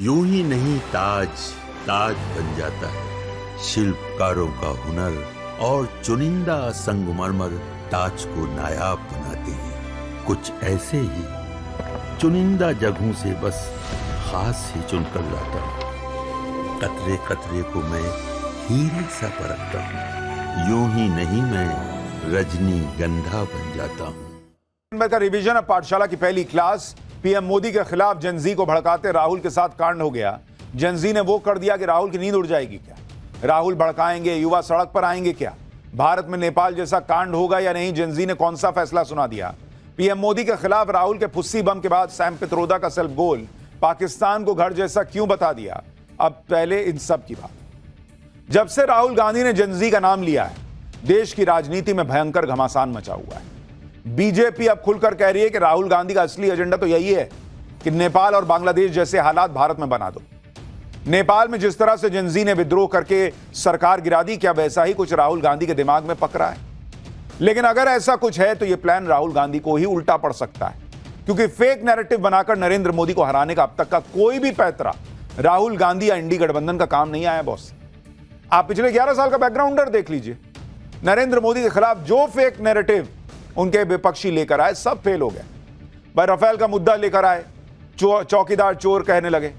यूं ही नहीं ताज ताज बन जाता है। शिल्पकारों का हुनर और चुनिंदा संगमरमर ताज को नायाब बनाते हैं। कुछ ऐसे ही चुनिंदा जगहों से बस खास ही चुनकर लाता हूँ। कतरे कतरे को मैं हीरे सा परखता हूँ। यूं ही नहीं मैं रजनीगंधा बन जाता हूँ। का रिवीजन अब पाठशाला की पहली क्लास। पीएम मोदी के खिलाफ जेनजी को भड़काते राहुल के साथ कांड हो गया। जेनजी ने वो कर दिया कि राहुल की नींद उड़ जाएगी क्या? राहुल भड़काएंगे, युवा सड़क पर आएंगे क्या? भारत में नेपाल जैसा कांड होगा या नहीं? जेनजी ने कौन सा फैसला सुना दिया? पीएम मोदी के खिलाफ राहुल के फुस्सी बम के बाद सैम पित्रोदा का सेल्फ गोल पाकिस्तान को घर जैसा क्यों बता दिया? अब पहले इन सब की बात। जब से राहुल गांधी ने जेनजी का नाम लिया है, देश की राजनीति में भयंकर घमासान मचा हुआ है। बीजेपी अब खुलकर कह रही है कि राहुल गांधी का असली एजेंडा तो यही है कि नेपाल और बांग्लादेश जैसे हालात भारत में बना दो। नेपाल में जिस तरह से जेनजी ने विद्रोह करके सरकार गिरा दी, क्या वैसा ही कुछ राहुल गांधी के दिमाग में पक रहा है? लेकिन अगर ऐसा कुछ है तो यह प्लान राहुल गांधी को ही उल्टा पड़ सकता है, क्योंकि फेक नैरेटिव बनाकर नरेंद्र मोदी को हराने का अब तक का कोई भी पैतरा राहुल गांधी या इंडी गठबंधन का काम नहीं आया। बॉस, आप पिछले 11 साल का बैकग्राउंडर देख लीजिए। नरेंद्र मोदी के खिलाफ जो फेक नैरेटिव उनके विपक्षी लेकर आए, सब फेल हो गए। भाई राफेल का मुद्दा लेकर आए, चौकीदार चोर कहने लगे।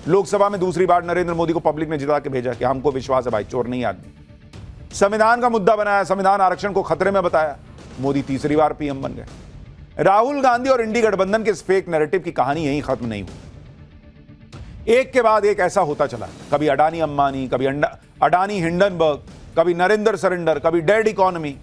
लोकसभा में दूसरी बार नरेंद्र मोदी को पब्लिक ने जिता के भेजा कि हमको विश्वास है भाई, चोर नहीं आदमी। संविधान का मुद्दा बनाया, संविधान आरक्षण को खतरे में बताया, मोदी तीसरी बार पीएम बन गए। राहुल गांधी और इंडी गठबंधन के इस फेक नैरेटिव की कहानी यहीं खत्म नहीं हुई। एक के बाद एक ऐसा होता चला। कभी अडानी अंबानी, कभी अडानी हिंडनबर्ग, कभी नरेंद्र सरेंडर, कभी डेड इकोनॉमी।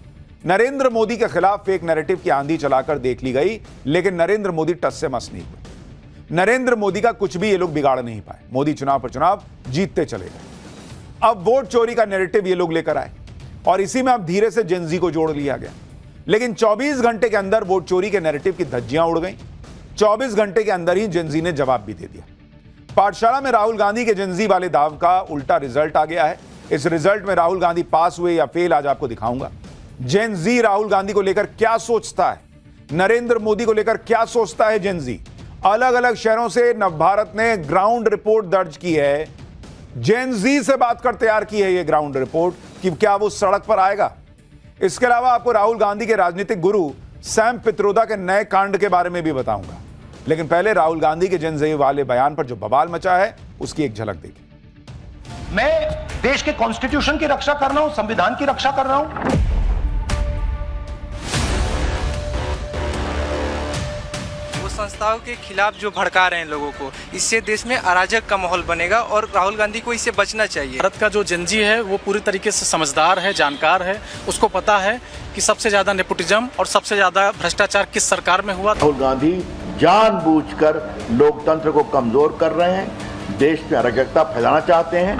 नरेंद्र मोदी के खिलाफ फेक नैरेटिव की आंधी चलाकर देख ली गई, लेकिन नरेंद्र मोदी टस से मस नहीं हुए। नरेंद्र मोदी का कुछ भी ये लोग बिगाड़ नहीं पाए। मोदी चुनाव पर चुनाव जीतते चले गए। अब वोट चोरी का नैरेटिव ये लोग लेकर आए और इसी में अब धीरे से जेनजी को जोड़ लिया गया। लेकिन 24 घंटे के अंदर वोट चोरी के नैरेटिव की धज्जियां उड़ गई। 24 घंटे के अंदर ही जेनजी ने जवाब भी दे दिया। पाठशाला में राहुल गांधी के जेनजी वाले दाव का उल्टा रिजल्ट आ गया है। इस रिजल्ट में राहुल गांधी पास हुए या फेल, आज आपको दिखाऊंगा। जेनजी राहुल गांधी को लेकर क्या सोचता है, नरेंद्र मोदी को लेकर क्या सोचता है जेनजी। अलग अलग शहरों से नवभारत ने ग्राउंड रिपोर्ट दर्ज की है। जेनजी से बात कर तैयार की है यह ग्राउंड रिपोर्ट कि क्या वो सड़क पर आएगा। इसके अलावा आपको राहुल गांधी के राजनीतिक गुरु सैम पित्रोदा के नए कांड के बारे में भी बताऊंगा। लेकिन पहले राहुल गांधी के जेनजी वाले बयान पर जो बवाल मचा है उसकी एक झलक देखिए। मैं देश के कॉन्स्टिट्यूशन की रक्षा कर रहा हूं, संविधान की रक्षा कर रहा हूं। संस्थाओं के खिलाफ जो भड़का रहे हैं लोगों को, इससे देश में अराजक का माहौल बनेगा और राहुल गांधी को इससे बचना चाहिए। भारत का जो जेनजी है वो पूरी तरीके से समझदार है, जानकार है। उसको पता है कि सबसे ज्यादा नेपोटिज्म और सबसे ज्यादा भ्रष्टाचार किस सरकार में हुआ। राहुल गांधी जानबूझकर लोकतंत्र को कमजोर कर रहे हैं, देश में अराजकता फैलाना चाहते हैं।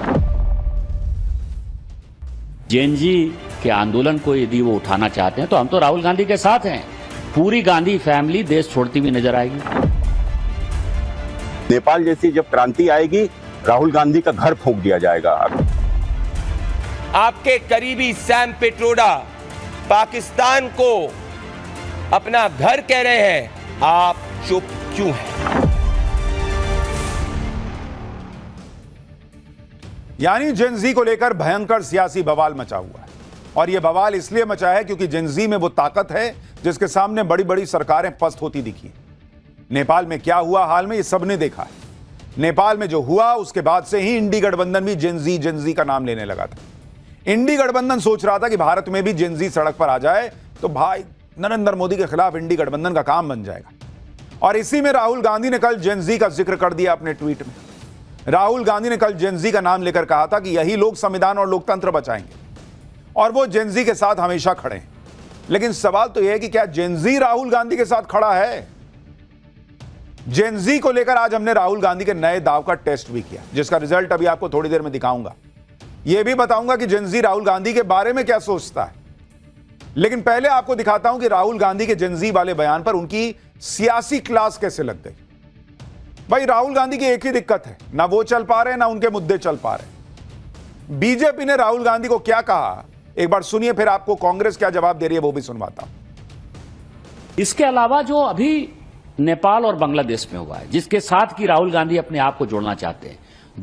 जेनजी के आंदोलन को यदि वो उठाना चाहते हैं तो हम तो राहुल गांधी के साथ हैं। पूरी गांधी फैमिली देश छोड़ती हुई नजर आएगी। नेपाल जैसी जब क्रांति आएगी, राहुल गांधी का घर फूंक दिया जाएगा। आपके करीबी सैम पित्रोदा पाकिस्तान को अपना घर कह रहे हैं, आप चुप क्यों हैं? यानी जेनजी को लेकर भयंकर सियासी बवाल मचा हुआ है। और यह बवाल इसलिए मचा है क्योंकि जेनजी में वो ताकत है जिसके सामने बड़ी बड़ी सरकारें पस्त होती दिखी। नेपाल में क्या हुआ हाल में, ये सबने देखा है। नेपाल में जो हुआ उसके बाद से ही इंडी गठबंधन भी जेनजी का नाम लेने लगा था। इंडी गठबंधन सोच रहा था कि भारत में भी जेनजी सड़क पर आ जाए तो भाई नरेंद्र मोदी के खिलाफ इंडी गठबंधन का काम बन जाएगा। और इसी में राहुल गांधी ने कल जेनजी का जिक्र कर दिया अपने ट्वीट में। राहुल गांधी ने कल जेनजी का नाम लेकर कहा था कि यही लोग संविधान और लोकतंत्र बचाएंगे और वो जेनजी के साथ हमेशा खड़े हैं। लेकिन सवाल तो यह है कि क्या जेनजी राहुल गांधी के साथ खड़ा है? जेनजी को लेकर आज हमने राहुल गांधी के नए दाव का टेस्ट भी किया, जिसका रिजल्ट अभी आपको थोड़ी देर में दिखाऊंगा। यह भी बताऊंगा कि जेनजी राहुल गांधी के बारे में क्या सोचता है। लेकिन पहले आपको दिखाता हूं कि राहुल गांधी के जेनजी वाले बयान पर उनकी सियासी क्लास कैसे लग गई। भाई राहुल गांधी की एक ही दिक्कत है, ना वो चल पा रहे ना उनके मुद्दे चल पा रहे। बीजेपी ने राहुल गांधी को क्या कहा एक बार सुनिए, फिर आपको कांग्रेस क्या जवाब दे रही है वो भी सुनवाता हूं। इसके अलावा जो अभी नेपाल और बांग्लादेश में हुआ है, जिसके साथ कि राहुल गांधी अपने आप को जोड़ना चाहते हैं।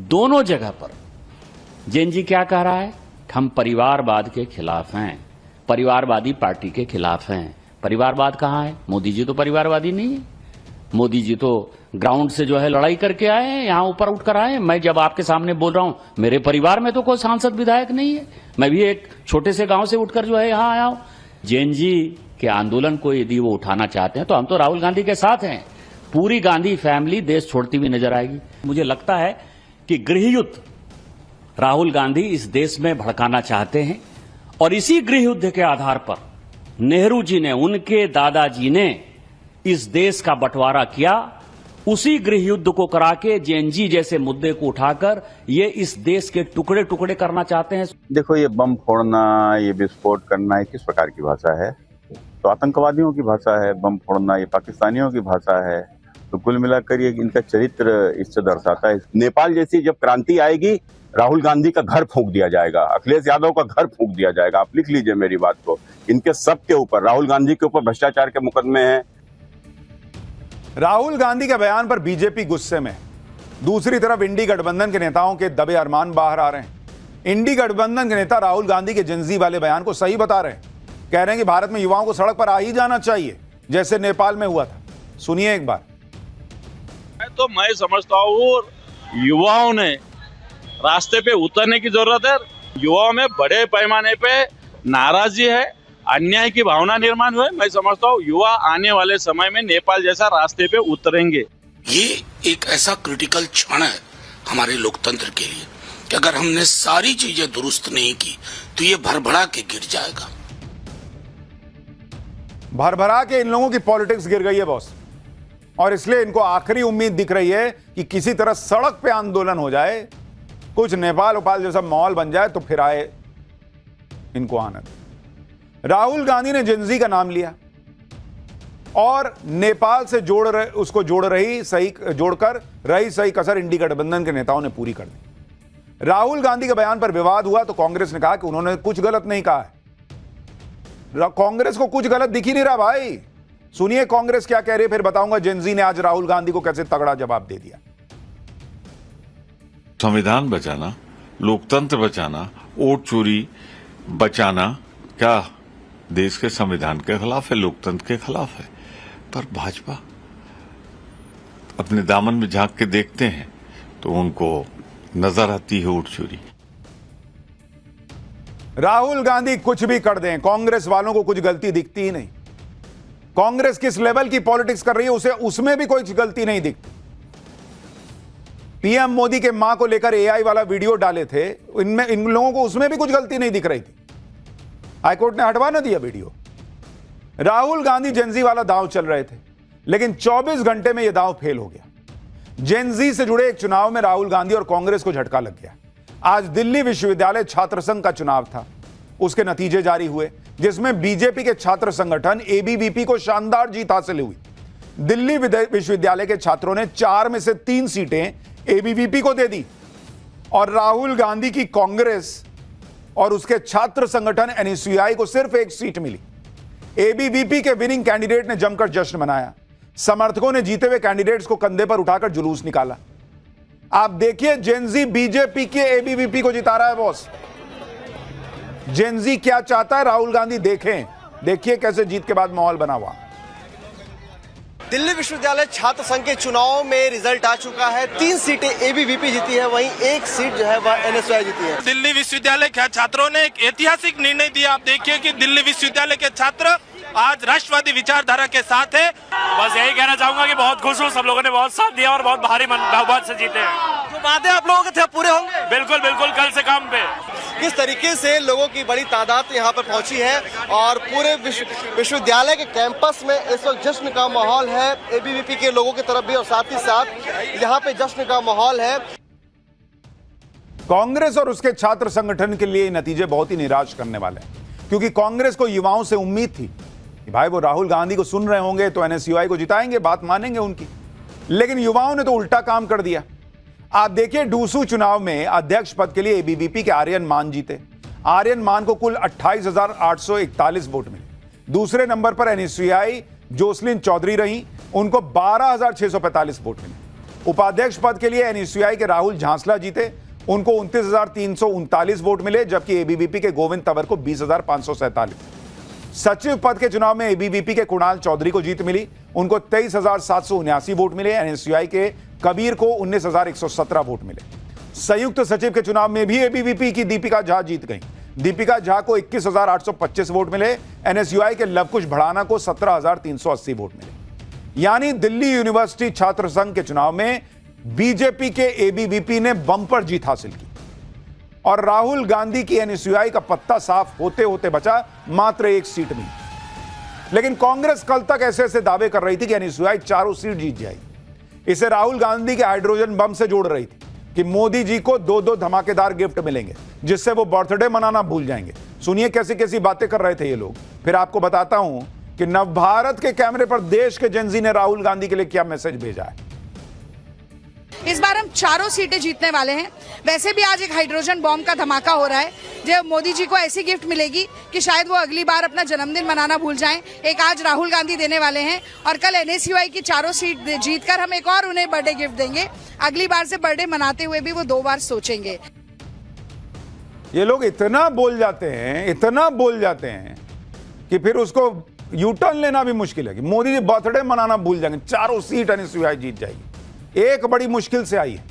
दोनों जगह पर जैन जी क्या कह रहा है? हम परिवारवाद के खिलाफ हैं, परिवारवादी पार्टी के खिलाफ हैं। परिवारवाद कहां है? मोदी जी तो परिवारवादी नहीं है। मोदी जी तो ग्राउंड से जो है लड़ाई करके आए हैं, यहां ऊपर उठकर आए हैं। मैं जब आपके सामने बोल रहा हूं, मेरे परिवार में तो कोई सांसद विधायक नहीं है, मैं भी एक छोटे से गांव से उठकर जो है यहां आया हूं। जैन जी के आंदोलन को यदि वो उठाना चाहते हैं तो हम तो राहुल गांधी के साथ हैं। पूरी गांधी फैमिली देश छोड़ती हुई नजर आएगी। मुझे लगता है कि गृहयुद्ध राहुल गांधी इस देश में भड़काना चाहते हैं और इसी गृहयुद्ध के आधार पर नेहरू जी ने, उनके दादाजी ने इस देश का बंटवारा किया। उसी गृहयुद्ध को करा के जेएनजी जैसे मुद्दे को उठाकर ये इस देश के टुकड़े टुकड़े करना चाहते हैं। देखो, ये बम फोड़ना, ये विस्फोट करना, ये किस प्रकार की भाषा है? तो आतंकवादियों की भाषा है बम फोड़ना, ये पाकिस्तानियों की भाषा है। तो कुल मिलाकर ये इनका चरित्र इससे दर्शाता है। नेपाल जैसी जब क्रांति आएगी, राहुल गांधी का घर फूंक दिया जाएगा, अखिलेश यादव का घर फूंक दिया जाएगा। आप लिख लीजिए मेरी बात को। इनके सब के ऊपर, राहुल गांधी के ऊपर भ्रष्टाचार के मुकदमे हैं। राहुल गांधी के बयान पर बीजेपी गुस्से में। दूसरी तरफ इंडी गठबंधन के नेताओं के दबे अरमान बाहर आ रहे हैं। इंडी गठबंधन के नेता राहुल गांधी के जेनजी वाले बयान को सही बता रहे हैं। कह रहे हैं कि भारत में युवाओं को सड़क पर आ ही जाना चाहिए, जैसे नेपाल में हुआ था। सुनिए एक बार। तो मैं समझता हूँ युवाओं ने रास्ते पे उतरने की जरूरत है। युवाओं में बड़े पैमाने पे नाराजगी है, अन्याय की भावना निर्माण हुए। मैं समझता हूँ युवा आने वाले समय में नेपाल जैसा रास्ते पे उतरेंगे। ये एक ऐसा क्रिटिकल क्षण है हमारे लोकतंत्र के लिए कि अगर हमने सारी चीजें दुरुस्त नहीं की तो ये भरभरा के गिर जाएगा। भरभरा के इन लोगों की पॉलिटिक्स गिर गई है बॉस, और इसलिए इनको आखिरी उम्मीद दिख रही है कि किसी तरह सड़क पे आंदोलन हो जाए, कुछ नेपाल उपाल जैसा माहौल बन जाए तो फिर आए इनको आनंद। राहुल गांधी ने जेनजी का नाम लिया और नेपाल से जोड़कर रही सही कसर इंडी गठबंधन के नेताओं ने पूरी कर दी। राहुल गांधी के बयान पर विवाद हुआ तो कांग्रेस ने कहा कि उन्होंने कुछ गलत नहीं कहा है। कांग्रेस को कुछ गलत दिख ही नहीं रहा भाई। सुनिए कांग्रेस क्या कह रही है, फिर बताऊंगा जेनजी ने आज राहुल गांधी को कैसे तगड़ा जवाब दे दिया। संविधान बचाना, लोकतंत्र बचाना, वोट चोरी बचाना क्या देश के संविधान के खिलाफ है, लोकतंत्र के खिलाफ है? पर भाजपा अपने दामन में झांक के देखते हैं तो उनको नजर आती है वोट चोरी। राहुल गांधी कुछ भी कर दें, कांग्रेस वालों को कुछ गलती दिखती ही नहीं। कांग्रेस किस लेवल की पॉलिटिक्स कर रही है उसे उसमें भी कोई गलती नहीं दिखती। पीएम मोदी के मां को लेकर एआई वाला वीडियो डाले थे, इनमें इन लोगों को उसमें भी कुछ गलती नहीं दिख रही थी। हाईकोर्ट ने हटवा ना दिया वीडियो। राहुल गांधी जेनजी वाला दांव चल रहे थे, लेकिन 24 घंटे में यह दांव फेल हो गया। जेनजी से जुड़े एक चुनाव में राहुल गांधी और कांग्रेस को झटका लग गया। आज दिल्ली विश्वविद्यालय छात्र संघ का चुनाव था, उसके नतीजे जारी हुए जिसमें बीजेपी के छात्र संगठन एबीवीपी को शानदार जीत हासिल हुई। दिल्ली विश्वविद्यालय के छात्रों ने 4 में से 3 सीटें एबीवीपी को दे दी और राहुल गांधी की कांग्रेस और उसके छात्र संगठन एनएसयूआई को सिर्फ 1 सीट मिली। एबीवीपी के विनिंग कैंडिडेट ने जमकर जश्न मनाया। समर्थकों ने जीते हुए कैंडिडेट्स को कंधे पर उठाकर जुलूस निकाला। आप देखिए जेनजी बीजेपी के एबीवीपी को जिता रहा है बॉस। जेनजी क्या चाहता है राहुल गांधी देखिए कैसे जीत के बाद माहौल बना हुआ। दिल्ली विश्वविद्यालय छात्र संघ के चुनाव में रिजल्ट आ चुका है। 3 सीटें एबीवीपी जीती है, वहीं 1 सीट जो है वह एनएसयूआई जीती है। दिल्ली विश्वविद्यालय के छात्रों ने एक ऐतिहासिक निर्णय दिया। आप देखिए कि दिल्ली विश्वविद्यालय के छात्र आज राष्ट्रवादी विचारधारा के साथ है। बस यही कहना चाहूंगा कि बहुत खुश हूँ, सब लोगों ने बहुत साथ दिया और बहुत भारी बहुमत से जीते हैं। जो वादे आप लोगों के थे पूरे होंगे? बिल्कुल बिल्कुल, कल से काम पे। किस तरीके से लोगों की बड़ी तादाद यहाँ पर पहुंची है और पूरे विश्वविद्यालय के कैंपस में इस वक्त जश्न का माहौल है, एबीवीपी के लोगों की तरफ भी और साथ ही साथ यहाँ पे जश्न का माहौल है। कांग्रेस और उसके छात्र संगठन के लिए नतीजे बहुत ही निराश करने वाले हैं, क्योंकि कांग्रेस को युवाओं से उम्मीद थी कि भाई वो राहुल गांधी को सुन रहे होंगे तो एनएसयूआई को जिताएंगे, बात मानेंगे उनकी। लेकिन युवाओं ने तो उल्टा काम कर दिया। आप देखिए डूसू चुनाव में अध्यक्ष पद के लिए एबीवीपी के आर्यन मान जीते। आर्यन मान को कुल 28,841 वोट मिले। दूसरे नंबर पर एनएसयूआई जोसलिन चौधरी रही, उनको 12,645 वोट मिले। उपाध्यक्ष पद के लिए एनएसयूआई के राहुल झांसला जीते, उनको 29,339 वोट मिले, जबकि एबीवीपी के गोविंद तंवर को 20,547। सचिव पद के चुनाव में एबीवीपी के कुणाल चौधरी को जीत मिली, उनको 23,779 वोट मिले। एनएसयूआई के कबीर को 19,117 वोट मिले। संयुक्त सचिव के चुनाव में भी एबीवीपी की दीपिका झा जीत गई। दीपिका झा को 21,825 वोट मिले। एनएसयूआई के लवकुश भड़ाना को 17,380 वोट मिले। यानी दिल्ली यूनिवर्सिटी छात्र संघ के चुनाव में बीजेपी के एबीवीपी ने बम्पर जीत हासिल की और राहुल गांधी की एनएसयूआई का पत्ता साफ होते होते बचा मात्र एक सीट में। लेकिन कांग्रेस कल तक ऐसे ऐसे दावे कर रही थी कि एनएसयूआई चारों सीट जीत जाएगी। इसे राहुल गांधी के हाइड्रोजन बम से जोड़ रही थी कि मोदी जी को 2-2 धमाकेदार गिफ्ट मिलेंगे जिससे वो बर्थडे मनाना भूल जाएंगे। सुनिए कैसी कैसी बातें कर रहे थे ये लोग। फिर आपको बताता हूं कि नवभारत के कैमरे पर देश के जेनजी ने राहुल गांधी के लिए क्या मैसेज भेजा है। इस बार हम चारों सीटें जीतने वाले हैं। वैसे भी आज एक हाइड्रोजन बॉम्ब का धमाका हो रहा है जो मोदी जी को ऐसी गिफ्ट मिलेगी कि शायद वो अगली बार अपना जन्मदिन मनाना भूल जाएं। एक आज राहुल गांधी देने वाले हैं और कल एनएसयूआई की चारों सीट जीतकर हम एक और उन्हें बर्थडे गिफ्ट देंगे। अगली बार से बर्थडे मनाते हुए भी वो 2 बार सोचेंगे। ये लोग इतना बोल जाते हैं कि फिर उसको यू टर्न लेना भी मुश्किल है कि मोदी जी बर्थडे मनाना भूल जाएंगे। चारों सीट एनएसयूआई जीत जाएगी। एक बड़ी मुश्किल से आई है।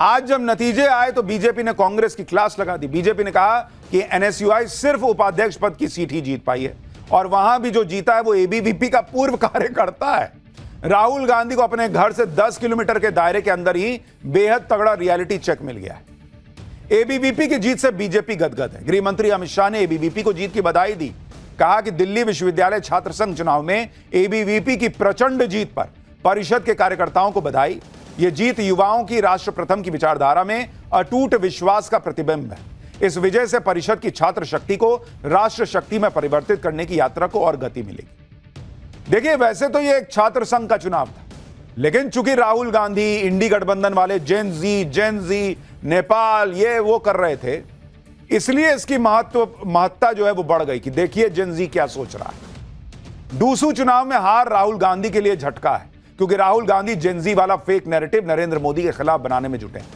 आज जब नतीजे आए तो बीजेपी ने कांग्रेस की क्लास लगा दी। बीजेपी ने कहा कि एनएसयूआई सिर्फ उपाध्यक्ष पद की सीट ही जीत पाई है और वहां भी जो जीता है वो एबीवीपी का पूर्व कार्यकर्ता है। राहुल गांधी को अपने घर से 10 किलोमीटर के दायरे के अंदर ही बेहद तगड़ा रियलिटी चेक मिल गया है। एबीवीपी की जीत से बीजेपी गदगद है। गृह मंत्री अमित शाह ने एबीवीपी को जीत की बधाई दी। कहा कि दिल्ली विश्वविद्यालय छात्र संघ चुनाव में एबीवीपी की प्रचंड जीत पर परिषद के कार्यकर्ताओं को बधाई। यह जीत युवाओं की राष्ट्र प्रथम की विचारधारा में अटूट विश्वास का प्रतिबिंब है। इस विजय से परिषद की छात्र शक्ति को राष्ट्र शक्ति में परिवर्तित करने की यात्रा को और गति मिलेगी। देखिए वैसे तो यह एक छात्र संघ का चुनाव था, लेकिन चूंकि राहुल गांधी इंडी गठबंधन वाले जेनजी नेपाल ये वो कर रहे थे, इसलिए इसकी महत्ता जो है वो बढ़ गई कि देखिए जेनजी क्या सोच रहा है। डूसू चुनाव में हार राहुल गांधी के लिए झटका है क्योंकि राहुल गांधी जेनजी वाला फेक नैरेटिव नरेंद्र मोदी के खिलाफ बनाने में जुटे हैं।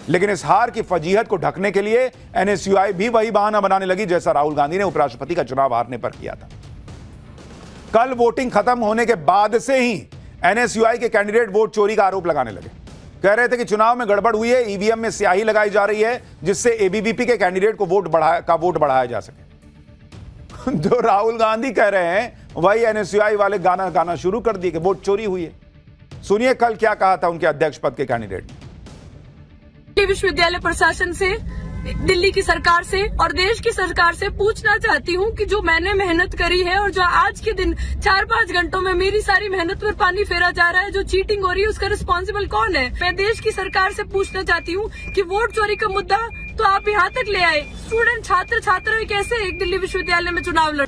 लेकिन इस हार की फजीहत को ढकने के लिए एनएसयूआई भी वही बहाना बनाने लगी जैसा राहुल गांधी ने उपराष्ट्रपति का चुनाव हारने पर किया था। कल वोटिंग खत्म होने के बाद से ही एनएसयूआई के कैंडिडेट वोट चोरी का आरोप लगाने लगे। कह रहे थे कि चुनाव में गड़बड़ हुई है, ईवीएम में स्याही लगाई जा रही है जिससे एबीवीपी के कैंडिडेट को वोट बढ़ाया जा सके। जो राहुल गांधी कह रहे हैं वही एनएसयूआई वाले गाना शुरू कर दिए कि वोट चोरी हुई है। सुनिए कल क्या कहा था उनके अध्यक्ष पद के कैंडिडेट ने। दिल्ली विश्वविद्यालय प्रशासन से, दिल्ली की सरकार से और देश की सरकार से पूछना चाहती हूँ कि जो मैंने मेहनत करी है और जो आज के दिन 4-5 घंटों में मेरी सारी मेहनत पर पानी फेरा जा रहा है, जो चीटिंग हो रही है उसका रिस्पॉन्सिबल कौन है। मैं देश की सरकार से पूछना चाहती हूँ कि वोट चोरी का मुद्दा तो आप यहाँ तक ले आए। स्टूडेंट छात्र कैसे एक दिल्ली विश्वविद्यालय में चुनाव लड़